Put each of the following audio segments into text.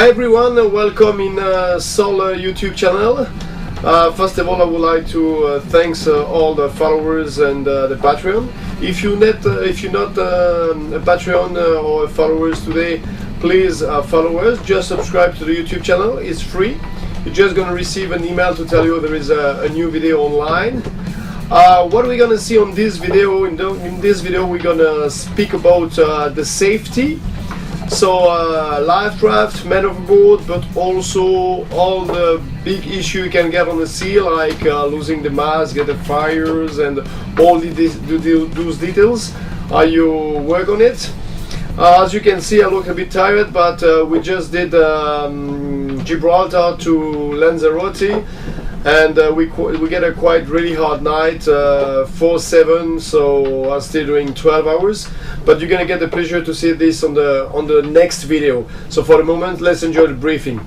Hi everyone, welcome in Sol YouTube channel. First of all, I would like to thank all the followers and the Patreon. If you're not a Patreon or followers today, please follow us. Just subscribe to the YouTube channel. It's free. You're just gonna receive an email to tell you there is a new video online. What we're gonna see on this video, in this video, we're gonna speak about the safety. So life raft, man overboard, but also all the big issue you can get on the sea, like losing the mast, get the fires, and all those details. You work on it. As you can see, I look a bit tired, but we just did Gibraltar to Lanzarote, and we get a quite really hard night, 4/7, so I'm still doing 12 hours. But you're gonna get the pleasure to see this on the next video. So for the moment, let's enjoy the briefing.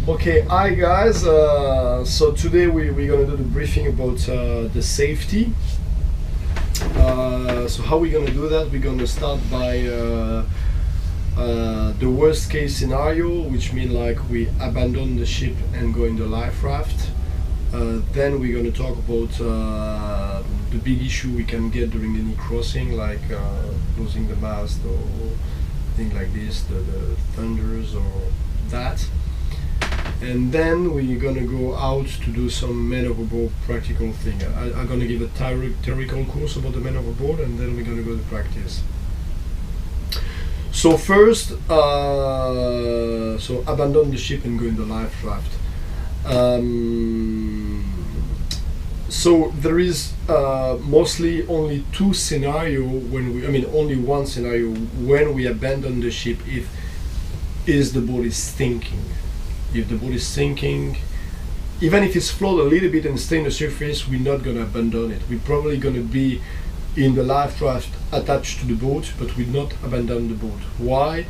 Okay, hi guys, so today we're going to do the briefing about the safety. So how we're going to do that, we're going to start by the worst case scenario, which means like we abandon the ship and go in the life raft. Then we're going to talk about the big issue we can get during any crossing, like losing the mast or things like this, the thunders or that. And then we're gonna go out to do some man overboard practical thing. I'm gonna give a theoretical course about the man overboard, and then we're gonna go to practice. So first, so abandon the ship and go in the life raft. So there is mostly only two scenarios only one scenario when we abandon the ship if the boat is sinking. If the boat is sinking, even if it's float a little bit and stay on the surface, we're not going to abandon it. We're probably going to be in the life raft attached to the boat, but we'll not abandon the boat. Why?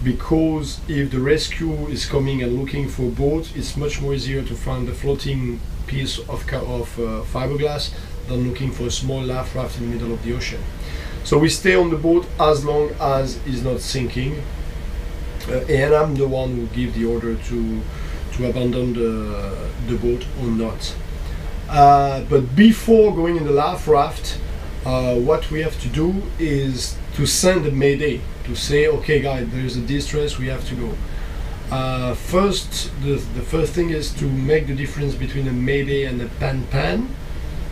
Because if the rescue is coming and looking for a boat, it's much more easier to find a floating piece of fiberglass than looking for a small life raft in the middle of the ocean. So we stay on the boat as long as it's not sinking. And I'm the one who give the order to abandon the boat or not. But before going in the life raft, what we have to do is to send a mayday, to say, okay guys, there is a distress, we have to go. First, the first thing is to make the difference between a mayday and a pan.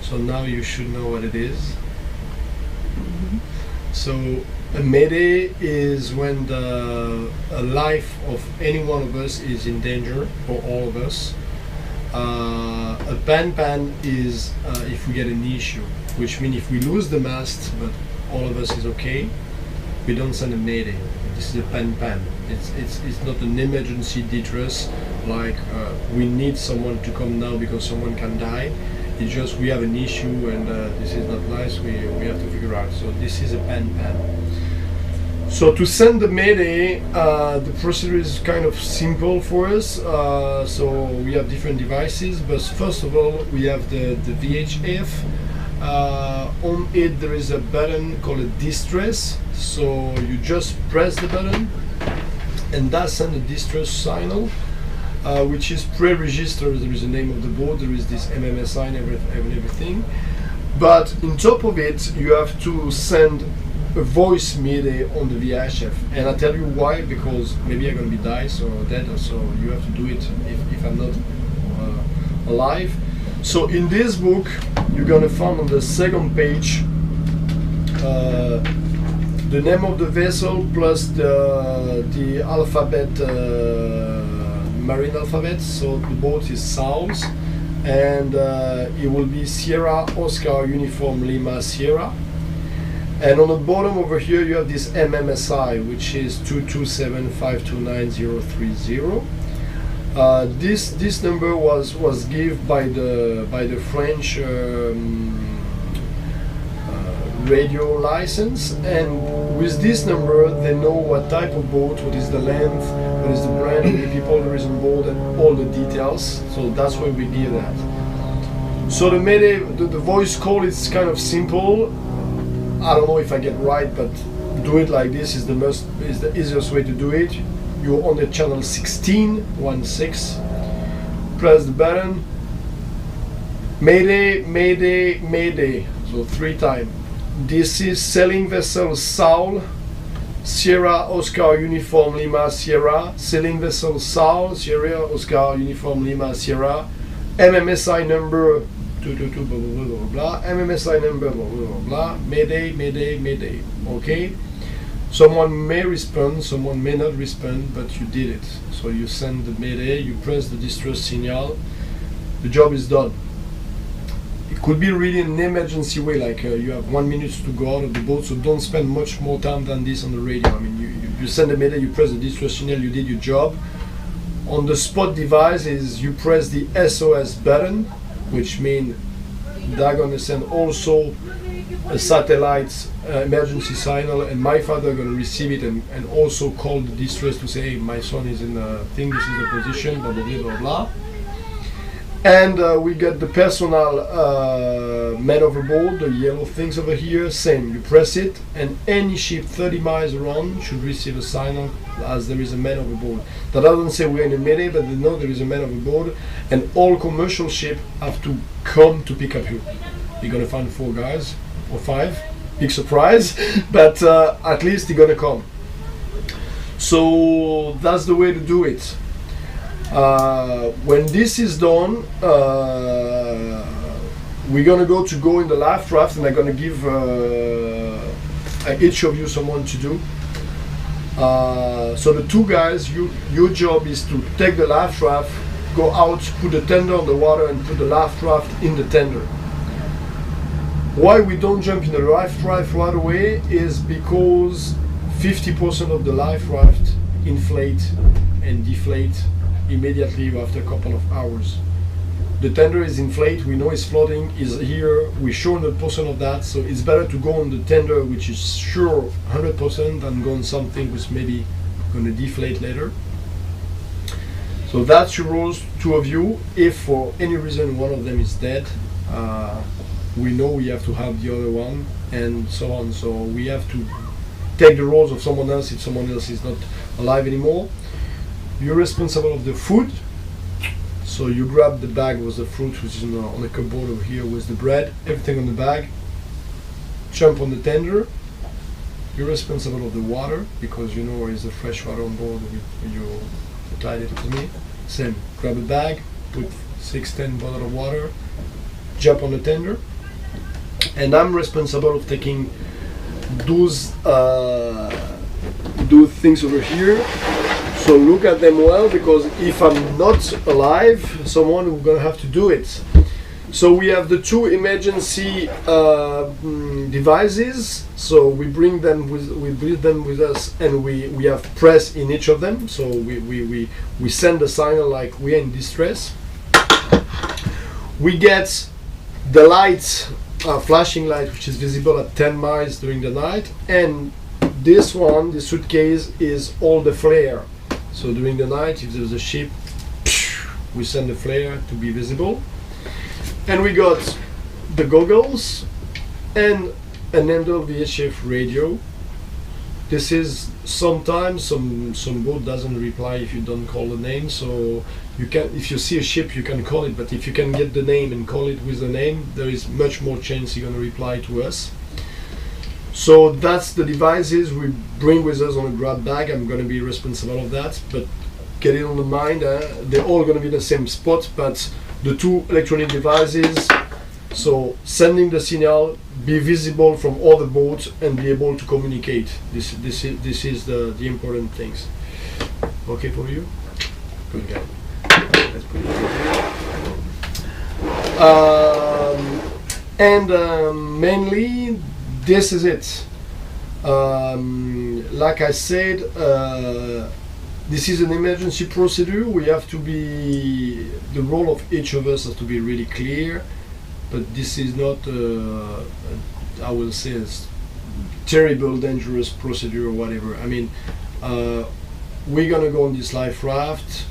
So now you should know what it is. So a mayday is when the life of any one of us is in danger, for all of us. A pan is if we get an issue, which means if we lose the mast but all of us is okay, we don't send a mayday. This is a pan. It's not an emergency distress like we need someone to come now because someone can die. It's just we have an issue and this is not nice, we have to figure out. So this is a pan. So to send the mayday, the procedure is kind of simple for us. So we have different devices, but first of all we have the VHF. On it there is a button called a distress. So you just press the button and that sends a distress signal. Which is pre-registered. There is a name of the boat, there is this MMSI and everything. But on top of it, you have to send a voice mayday on the VHF. And I tell you why, because maybe I'm going to be dead, so you have to do it if I'm not alive. So in this book, you're going to find on the second page the name of the vessel plus the alphabet, marine alphabet. So the boat is SALS, and it will be Sierra Oscar Uniform Lima Sierra. And on the bottom over here you have this MMSI, which is 227529030. This number was given by the French radio license, and with this number they know what type of boat, what is the length, what is the brand, how many people there is on board, and all the details. So that's why we give that. So the Mayday, the voice call is kind of simple. I don't know if I get right, but do it like this is the easiest way to do it. You're on the channel 16, 16. Press the button. Mayday, Mayday, Mayday. So 3 times. This is sailing vessel Saul, Sierra Oscar Uniform Lima Sierra. Sailing vessel Saul, Sierra Oscar Uniform Lima Sierra. MMSI number 222 blah blah blah blah blah. MMSI number blah blah blah blah. Mayday, Mayday, Mayday. Okay. Someone may respond, someone may not respond, but you did it. So you send the Mayday, you press the distress signal, the job is done. It could be really an emergency way, like you have 1 minute to go out of the boat, so don't spend much more time than this on the radio. I mean, you send the Mayday, you press the distress signal, you did your job. On the spot device is you press the SOS button, which means they're going to send also a satellite emergency signal, and my father going to receive it and also call the distress to say, hey, my son is in the thing, this is the position, blah blah blah blah blah. And we got the personal man overboard, the yellow things over here, same, you press it, and any ship 30 miles around should receive a signal as there is a man overboard. That doesn't say we're in a Mayday, but they know there is a man overboard, and all commercial ships have to come to pick up you. You're gonna find 4 guys, or 5, big surprise, but at least they're gonna come. So that's the way to do it. When this is done, we're gonna go in the life raft, and I'm gonna give each of you someone to do. So the 2 guys, your job is to take the life raft, go out, put the tender on the water, and put the life raft in the tender. Why we don't jump in the life raft right away is because 50% of the life raft inflate and deflate immediately after a couple of hours. The tender is inflate, we know it's floating, is here, we sure 100% of that, so it's better to go on the tender which is sure 100% than go on something which maybe going to deflate later. So that's your rules, 2 of you. If for any reason one of them is dead, we know we have to have the other one, and so on. So we have to take the roles of someone else if someone else is not alive anymore. You're responsible of the food, so you grab the bag with the fruit, which is on the cupboard over here with the bread, everything on the bag. Jump on the tender. You're responsible of the water, because you know there is the fresh water on board. You tied it to me. Same, grab a bag, put 6-10 bottles of water, jump on the tender, and I'm responsible of taking those things over here. So look at them well, because if I'm not alive, someone is gonna have to do it. So we have the 2 emergency devices. So we bring them with us, and we have press in each of them. So we send a signal like we are in distress. We get the light, flashing light, which is visible at 10 miles during the night, and this one, the suitcase, is all the flare. So during the night, if there's a ship, we send the flare to be visible. And we got the goggles and an Endel VHF radio. This is sometimes some boat doesn't reply if you don't call the name. So you can, if you see a ship, you can call it, but if you can get the name and call it with the name, there is much more chance you're gonna reply to us. So that's the devices we bring with us on a grab bag. I'm going to be responsible of that, but get it on the mind. They're all going to be the same spot, but the 2 electronic devices, so sending the signal, be visible from all the boats, and be able to communicate. This is the important things. Okay for you? Good guy. Let's put it and mainly, this is it. Like I said, this is an emergency procedure. We have to be, the role of each of us has to be really clear, but this is not, I will say, a terrible, dangerous procedure or whatever. I mean, we're gonna go on this life raft.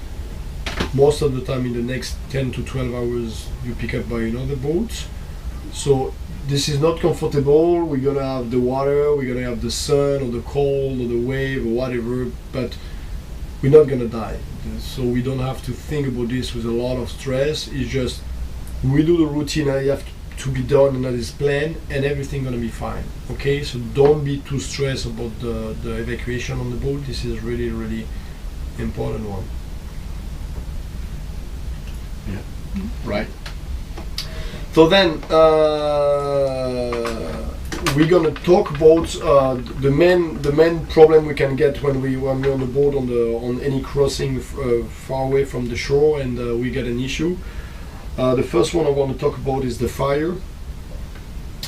Most of the time, in the next 10 to 12 hours, you pick up by another boat. So this is not comfortable. We're gonna have the water, we're gonna have the sun or the cold or the wave or whatever, but we're not gonna die. So we don't have to think about this with a lot of stress. It's just we do the routine I have to be done and that is planned, and everything gonna be fine. Okay, so don't be too stressed about the evacuation on the boat. This is really, really important one. Yeah. Right. So then we're gonna talk about the main problem we can get when we're on the boat on any crossing far away from the shore, and we get an issue. The first one I want to talk about is the fire.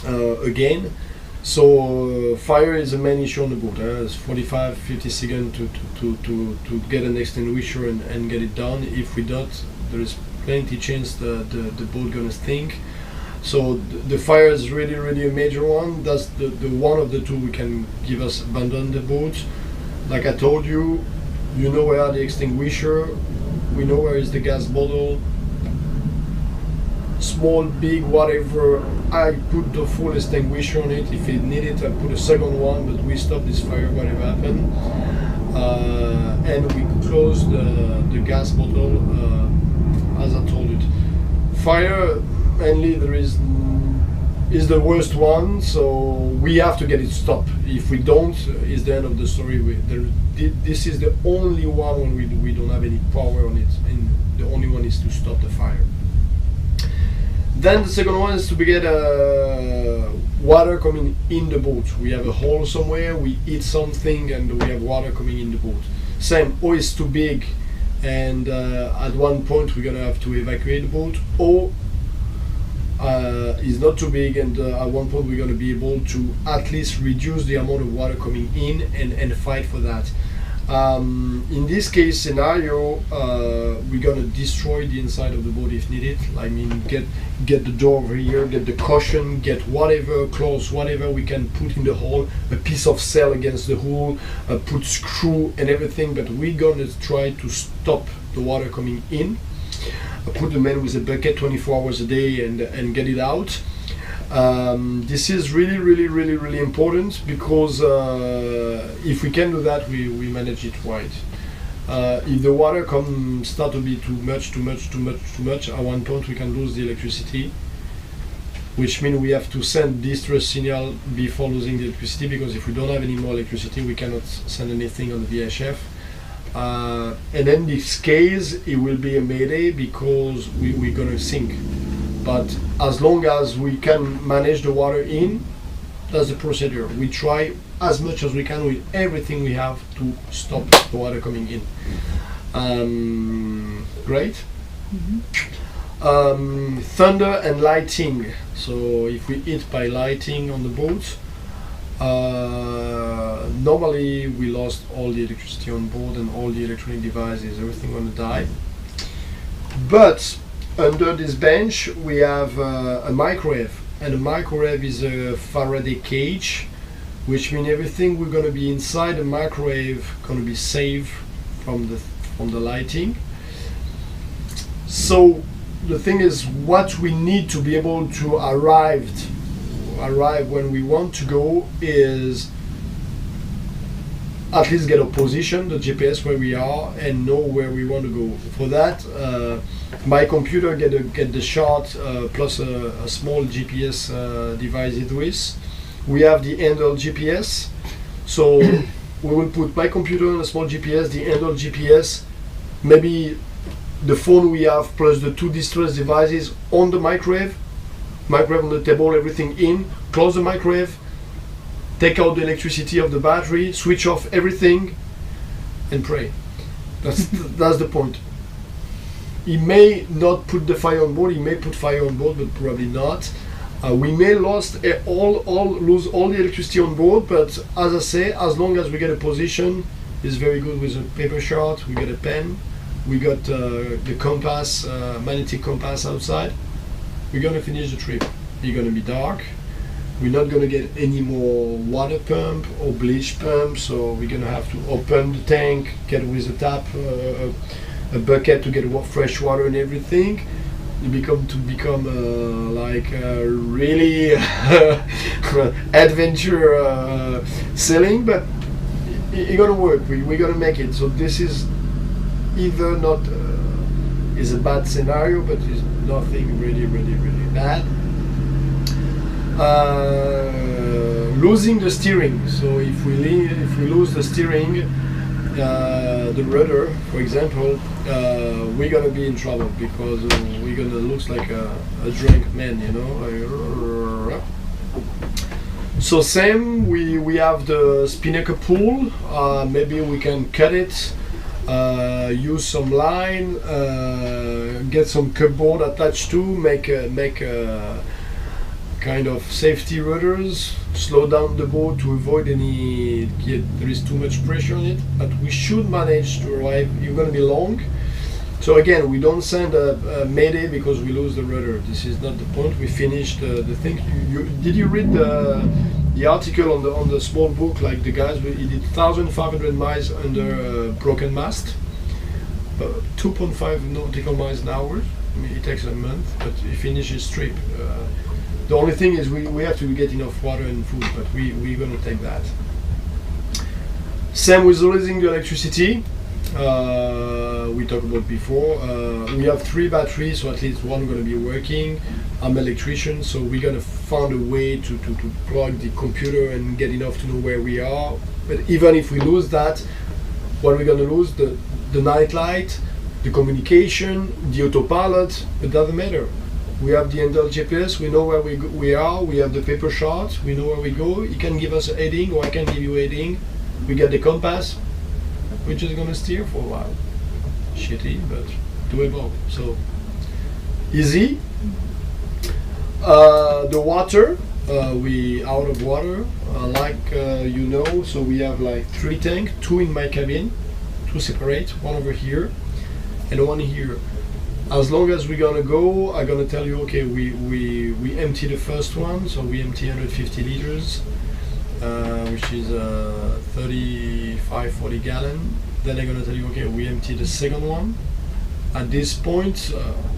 Again, so fire is the main issue on the boat. It's 45-50 seconds to get an extinguisher and get it done. If we don't, there is plenty chance the boat gonna stink. So the fire is really, really a major one. That's the one of the two we can give us abandon the boat. Like I told you, you know where are the extinguisher, we know where is the gas bottle. Small, big, whatever, I put the full extinguisher on it. If it needed, I put a second one, but we stop this fire, whatever happened. And we close the gas bottle, as I told it. Fire, mainly there is the worst one, so we have to get it stopped. If we don't, it's the end of the story. This is the only one when we don't have any power on it, and the only one is to stop the fire. Then the second one is to get water coming in the boat. We have a hole somewhere, we eat something, and we have water coming in the boat. Same, or it's too big, and at one point we're gonna have to evacuate the boat, or is not too big, and at one point we're gonna be able to at least reduce the amount of water coming in and fight for that. In this case scenario, we're gonna destroy the inside of the boat if needed. I mean, get the door over here, get the cushion, get whatever close, whatever we can put in the hole, a piece of sail against the hull, put screw and everything. But we're gonna try to stop the water coming in. Put the man with a bucket 24 hours a day and get it out. This is really important, because if we can do that, we manage it right. If the water start to be too much, at one point we can lose the electricity, which means we have to send distress signal before losing the electricity, because if we don't have any more electricity, we cannot send anything on the VHF. And in this case, it will be a mayday, because we're gonna sink. But as long as we can manage the water in, that's the procedure. We try as much as we can with everything we have to stop the water coming in. Great. Mm-hmm. Thunder and lighting. So if we hit by lighting on the boat, normally we lost all the electricity on board and all the electronic devices, everything gonna die. But under this bench we have a microwave, and a microwave is a Faraday cage, which means everything we're gonna be inside the microwave gonna be safe from the lighting. So the thing is, what we need to be able to arrive when we want to go is at least get a position, the GPS where we are, and know where we want to go. For that, my computer get the shot plus a small GPS device it with. We have the handheld GPS, so we will put my computer and a small GPS, the handheld GPS, maybe the phone we have plus the two distress devices on the microwave on the table, everything in, close the microwave, take out the electricity of the battery, switch off everything, and pray. That's the point. He may not put the fire on board, he may put fire on board, but probably not. We may lose all the electricity on board, but as I say, as long as we get a position, is very good with a paper chart. We got a pen. We got the compass, magnetic compass outside. We're gonna finish the trip. It's gonna be dark. We're not gonna get any more water pump or bleach pump, so we're gonna have to open the tank, get with the tap, a bucket to get fresh water and everything. You become like really adventure sailing, but it's gonna work. We're gonna make it. So this is either not is a bad scenario, but it's nothing really bad. Losing the steering. So if we lose the steering, the rudder, for example, we're gonna be in trouble because we're gonna look like a drunk man, you know. So same, we have the spinnaker pull. Maybe we can cut it, use some line, get some cupboard attached to make a kind of safety rudders, slow down the boat to avoid there is too much pressure on it, but we should manage to arrive. You're going to be long, so again, we don't send a mayday because we lose the rudder. This is not the point. We finished the thing. Did you read the article on the small book, like the guys, he did 1,500 miles under broken mast, 2.5 nautical miles an hour. I mean, it takes a month, but he finished his trip. The only thing is we have to get enough water and food, but we're going to take that. Same with losing the electricity. We talked about before. We have 3 batteries, so at least one going to be working. I'm an electrician, so we're going to find a way to plug the computer and get enough to know where we are. But even if we lose that, what we're going to lose? The night light, the communication, the autopilot. It doesn't matter. We have the handheld GPS, we know where we are, we have the paper chart, we know where we go. You can give us a heading, or I can give you a heading. We get the compass. We're just gonna steer for a while. Shitty, but doable. So easy. The water, we out of water, you know. So we have like 3 tanks, 2 in my cabin, 2 separate, one over here, and one here. As long as we're gonna go, I'm gonna tell you, okay, we empty the first one, so we empty 150 liters, which is 35-40 gallon. Then I'm gonna tell you, okay, we empty the second one. At this point,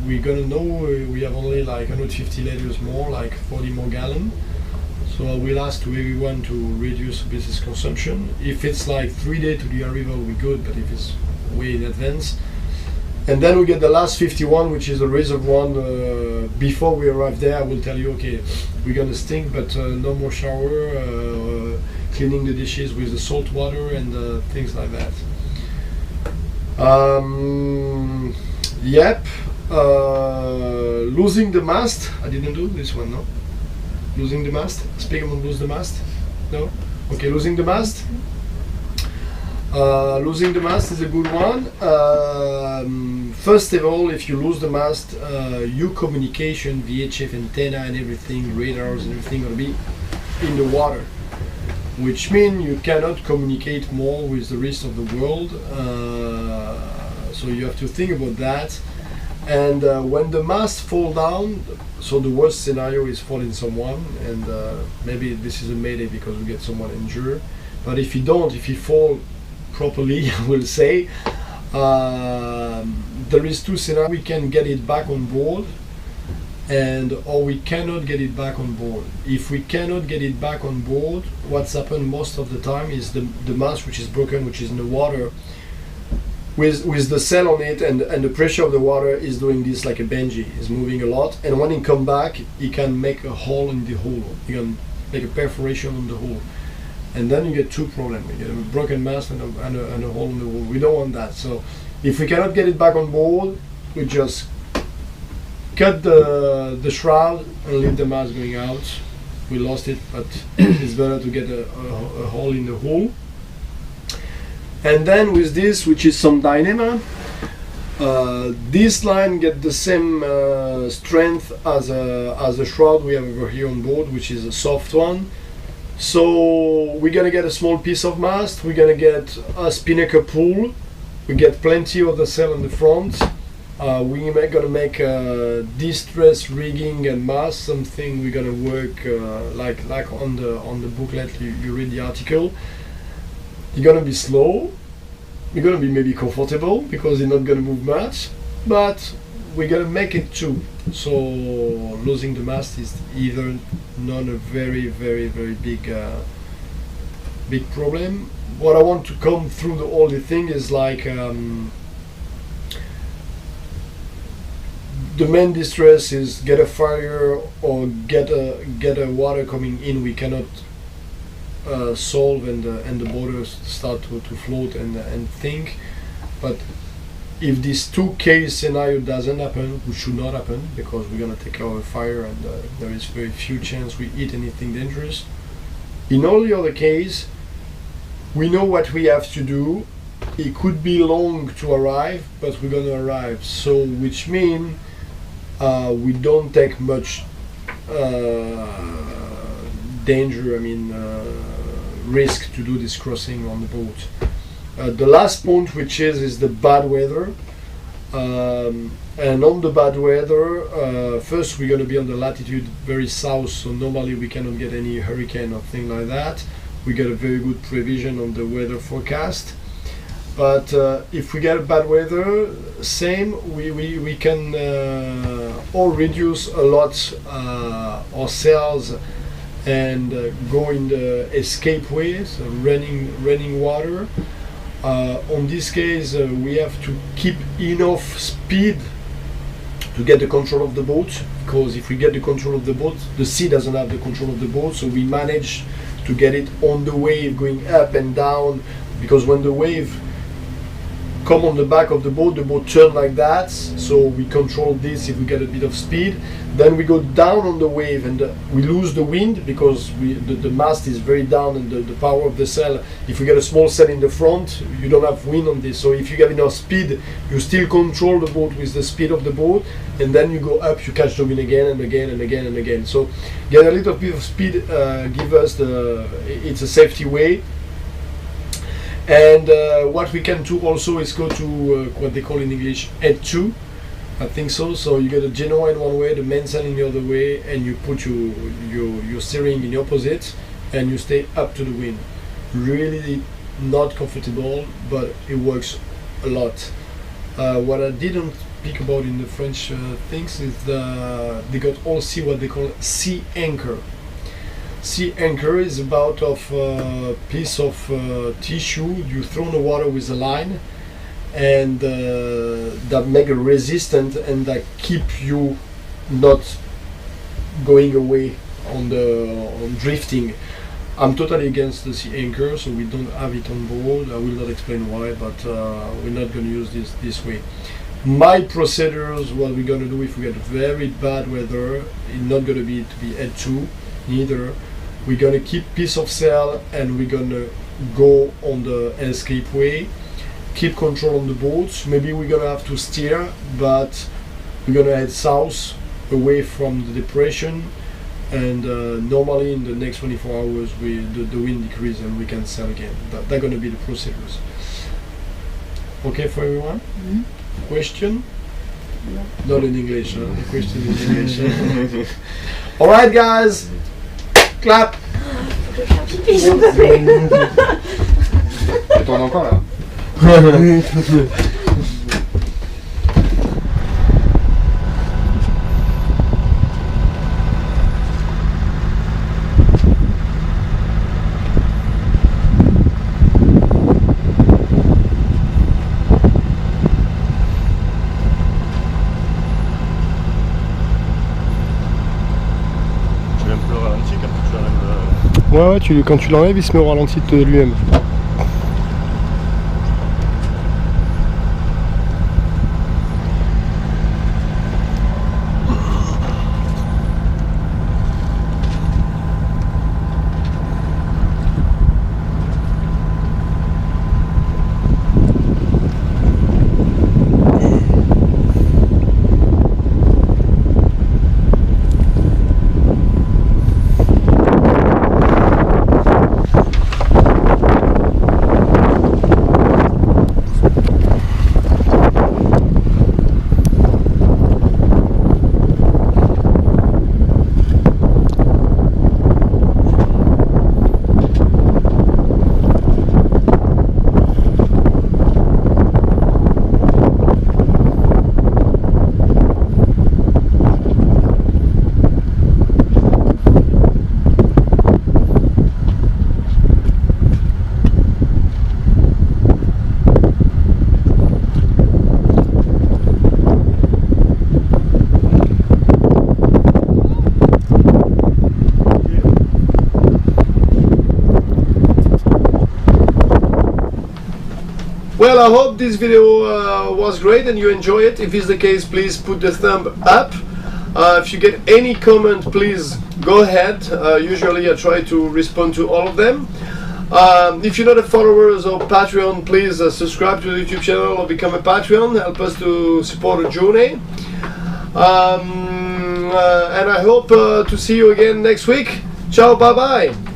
we're gonna know we have only like 150 liters more, like 40 more gallon. So I will ask to everyone to reduce business consumption. If it's like 3 days to the arrival, we're good, but if it's way in advance. And then we get the last 51, which is the reserve one. Before we arrive there, I will tell you, okay, we're gonna stink, but no more shower, cleaning the dishes with the salt water and things like that. Yep. Losing the mast. I didn't do this one, no? Losing the mast. Speak about lose the mast. No. Okay, losing the mast. Losing the mast is a good one. First of all, if you lose the mast, your communication, VHF antenna and everything, radars and everything will be in the water, which means you cannot communicate more with the rest of the world. So you have to think about that. And when the mast fall down, so the worst scenario is falling someone, and maybe this is a mayday because we get someone injured. But if you don't, if you fall properly, I will say, there is 2 scenarios. We can get it back on board, or we cannot get it back on board. If we cannot get it back on board, what's happened most of the time is the mast, which is broken, which is in the water, with the sail on it, and the pressure of the water is doing this like a bungee, is moving a lot, and when it come back, it can make a hole in the hull. You can make a perforation on the hull. And then you get 2 problems. You get a broken mast and a hole in the hull. We don't want that. So if we cannot get it back on board, we just cut the shroud and leave the mast going out. We lost it, but it's better to get a hole in the hull. And then with this, which is some dynamo, this line get the same strength as a shroud we have over here on board, which is a soft one. So we're gonna get a small piece of mast, we're gonna get a spinnaker pull, we get plenty of the sail on the front. We're gonna make distress rigging and mast, something we're gonna work like on the booklet you read the article. You're gonna be slow, you're gonna be maybe comfortable because you're not gonna move much, but we're gonna make it too. So losing the mast is either not a very big problem. What I want to come through all the thing is like the main distress is get a fire or get a water coming in. We cannot solve and the borders start to float and think. But if this 2 case scenario doesn't happen, which should not happen because we're gonna take care of a fire and there is very few chance we eat anything dangerous. In all the other case, we know what we have to do. It could be long to arrive, but we're gonna arrive. So which means we don't take much danger, risk to do this crossing on the boat. The last point, which is the bad weather. And on the bad weather, first we're going to be on the latitude very south, so normally we cannot get any hurricane or thing like that. We get a very good prevision on the weather forecast. But if we get bad weather, same, we can all reduce a lot our sails and go in the escape way, so running water. On this case, we have to keep enough speed to get the control of the boat, because if we get the control of the boat, the sea doesn't have the control of the boat, so we manage to get it on the wave, going up and down, because when the wave come on the back of the boat turn like that, so we control this if we get a bit of speed. Then we go down on the wave and we lose the wind because the mast is very down and the power of the sail. If we get a small sail in the front, you don't have wind on this. So if you get enough speed, you still control the boat with the speed of the boat, and then you go up, you catch the wind again and again and again and again. So get a little bit of speed, give us it's a safety way. And what we can do also is go to what they call in English head to, I think so. So you get a Genoa in one way, the mainsail in the other way, and you put your steering in the opposite, and you stay up to the wind. Really not comfortable, but it works a lot. What I didn't speak about in the French things is they got also what they call sea anchor. Sea anchor is about of a piece of tissue you throw in the water with a line, and that make a resistant and that keep you not going away on drifting. I'm totally against the sea anchor, so we don't have it on board. I will not explain why, but we're not going to use this way. My procedures, what we're going to do if we get very bad weather, it's not going to be head to, neither. We're going to keep piece of sail and we're going to go on the escape way, keep control on the boat. Maybe we're going to have to steer, but we're going to head south away from the depression, and normally in the next 24 hours the wind decreases and we can sail again. That's going to be the procedures. Okay for everyone? Mm-hmm. Question? No. Not in English, huh? The question is in English. Alright guys, clap. Tu tournes encore là? Ouais, quand tu l'enlèves, il se met au ralenti de lui-même. Well, I hope this video was great and you enjoy it. If it's the case, please put the thumb up. If you get any comment, please go ahead. Usually I try to respond to all of them. If you're not a follower of Patreon, please subscribe to the YouTube channel or become a Patreon. Help us to support the journey. And I hope to see you again next week. Ciao, bye bye.